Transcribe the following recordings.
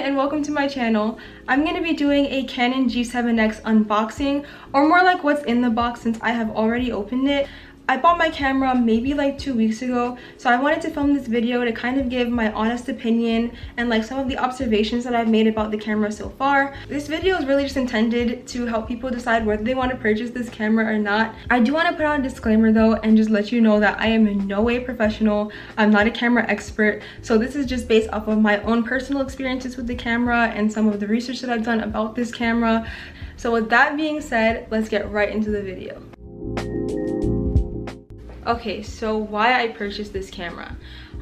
and welcome to my channel. I'm going to be doing a Canon G7X unboxing, or more like what's in the box since I have already opened it. I bought my camera maybe like 2 weeks ago, so I wanted to film this video to kind of give my honest opinion and like some of the observations that I've made about the camera so far. This video is really just intended to help people decide whether they want to purchase this camera or not. I do want to put out a disclaimer though and just let you know that I am in no way professional. I'm not a camera expert, so this is just based off of my own personal experiences with the camera and some of the research that I've done about this camera. So with that being said, let's get right into the video. Okay, so why I purchased this camera.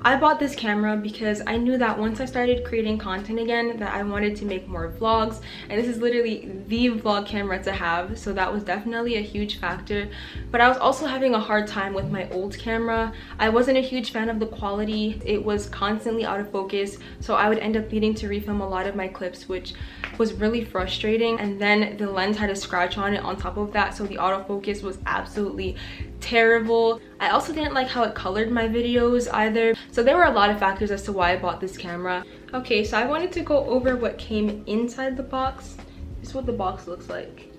I bought this camera because I knew that once I started creating content again that I wanted to make more vlogs, and this is literally the vlog camera to have, so that was definitely a huge factor. But I was also having a hard time with my old camera. I wasn't a huge fan of the quality. It was constantly out of focus, so I would end up needing to refilm a lot of my clips, which was really frustrating. And then the lens had a scratch on it on top of that, so the autofocus was absolutely terrible. I also didn't like how it colored my videos either. So there were a lot of factors as to why I bought this camera. Okay, so I wanted to go over what came inside the box. This is what the box looks like.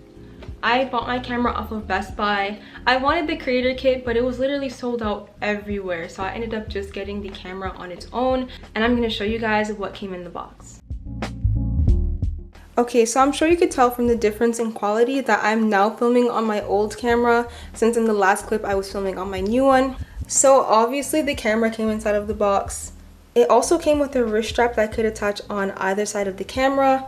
I bought my camera off of Best Buy. I wanted the creator kit, but it was literally sold out everywhere. So I ended up just getting the camera on its own, and I'm gonna show you guys what came in the box. Okay, so I'm sure you could tell from the difference in quality that I'm now filming on my old camera, since in the last clip I was filming on my new one. So obviously the camera came inside of the box. It also came with a wrist strap that could attach on either side of the camera.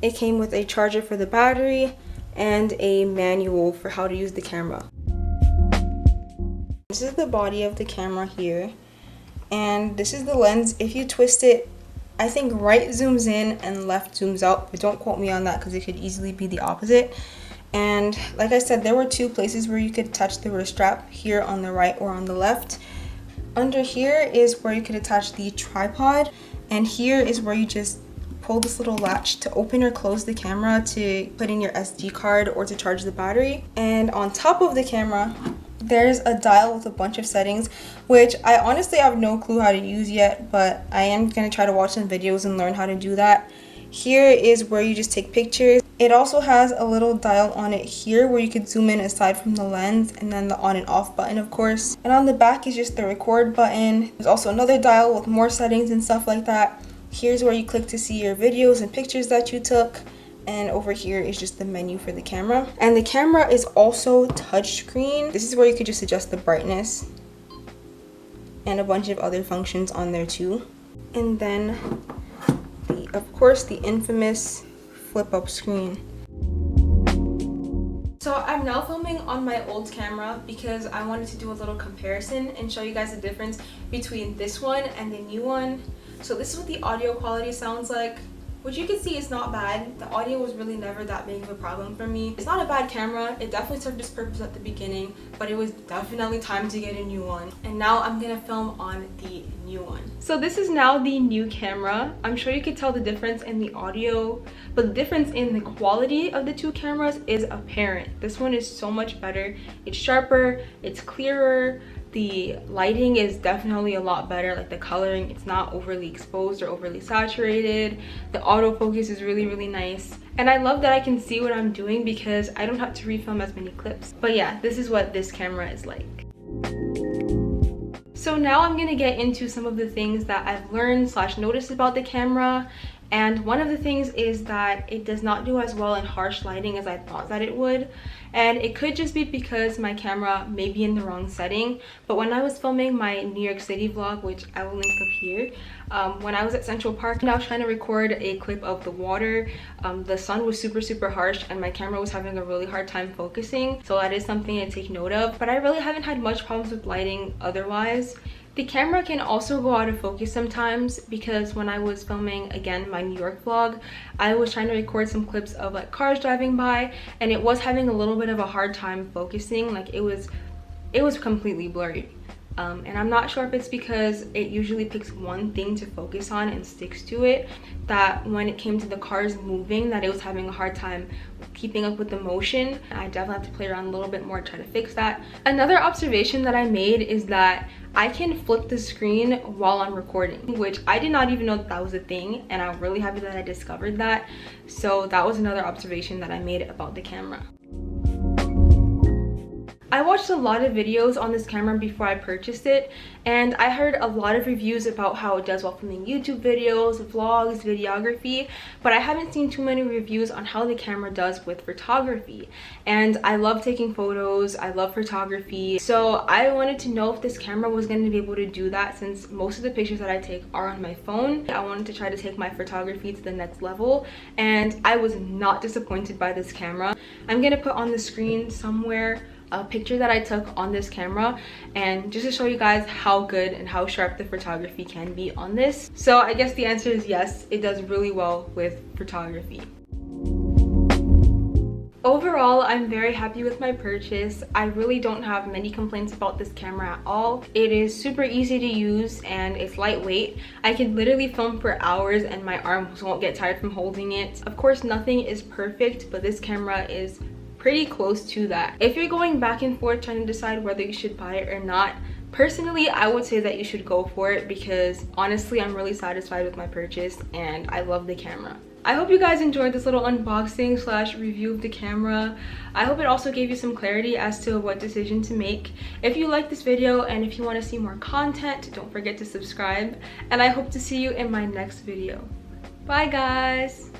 It came with a charger for the battery and a manual for how to use the camera. This is the body of the camera here, and this is the lens. If you twist it, I think right zooms in and left zooms out, but don't quote me on that because it could easily be the opposite. And like I said, there were two places where you could attach the wrist strap, here on the right or on the left. Under here is where you could attach the tripod, and here is where you just pull this little latch to open or close the camera to put in your SD card or to charge the battery. And on top of the camera, there's a dial with a bunch of settings, which I honestly have no clue how to use yet, but I am going to try to watch some videos and learn how to do that. Here is where you just take pictures. It also has a little dial on it here where you could zoom in aside from the lens, and then the on and off button, of course. And on the back is just the record button. There's also another dial with more settings and stuff like that. Here's where you click to see your videos and pictures that you took. And over here is just the menu for the camera. And the camera is also touchscreen. This is where you could just adjust the brightness and a bunch of other functions on there too. And then of course the infamous flip up screen. So I'm now filming on my old camera because I wanted to do a little comparison and show you guys the difference between this one and the new one. So this is what the audio quality sounds like, which you can see is not bad. The audio was really never that big of a problem for me. It's not a bad camera. It definitely served its purpose at the beginning, but it was definitely time to get a new one. And now I'm gonna film on the new one. So this is now the new camera. I'm sure you could tell the difference in the audio, but the difference in the quality of the two cameras is apparent. This one is so much better. It's sharper, it's clearer. The lighting is definitely a lot better, like the coloring, it's not overly exposed or overly saturated. The autofocus is really, really nice. And I love that I can see what I'm doing because I don't have to refilm as many clips. But yeah, this is what this camera is like. So now I'm gonna get into some of the things that I've learned / noticed about the camera. And one of the things is that it does not do as well in harsh lighting as I thought that it would. And it could just be because my camera may be in the wrong setting. But when I was filming my New York City vlog, which I will link up here, when I was at Central Park and I was trying to record a clip of the water, the sun was super harsh and my camera was having a really hard time focusing. So that is something to take note of. But I really haven't had much problems with lighting otherwise. The camera can also go out of focus sometimes because when I was filming, again, my New York vlog, I was trying to record some clips of like cars driving by, and it was having a little bit of a hard time focusing. Like it was completely blurry. And I'm not sure if it's because it usually picks one thing to focus on and sticks to it, that when it came to the cars moving, that it was having a hard time keeping up with the motion. I definitely have to play around a little bit more to try to fix that. Another observation that I made is that I can flip the screen while I'm recording, which I did not even know that was a thing, and I'm really happy that I discovered that. So that was another observation that I made about the camera. I watched a lot of videos on this camera before I purchased it, and I heard a lot of reviews about how it does well filming YouTube videos, vlogs, videography, but I haven't seen too many reviews on how the camera does with photography. And I love taking photos, I love photography, so I wanted to know if this camera was going to be able to do that, since most of the pictures that I take are on my phone. I wanted to try to take my photography to the next level, and I was not disappointed by this camera. I'm going to put on the screen somewhere a picture that I took on this camera, and just to show you guys how good and how sharp the photography can be on this. So I guess the answer is yes, it does really well with photography. Overall, I'm very happy with my purchase. I really don't have many complaints about this camera at all. It is super easy to use and it's lightweight. I can literally film for hours and my arms won't get tired from holding it. Of course, nothing is perfect, but this camera is pretty close to that. If you're going back and forth trying to decide whether you should buy it or not, personally I would say that you should go for it, because honestly I'm really satisfied with my purchase and I love the camera. I hope you guys enjoyed this little unboxing slash review of the camera. I hope it also gave you some clarity as to what decision to make. If you like this video and if you want to see more content, don't forget to subscribe, and I hope to see you in my next video. Bye guys!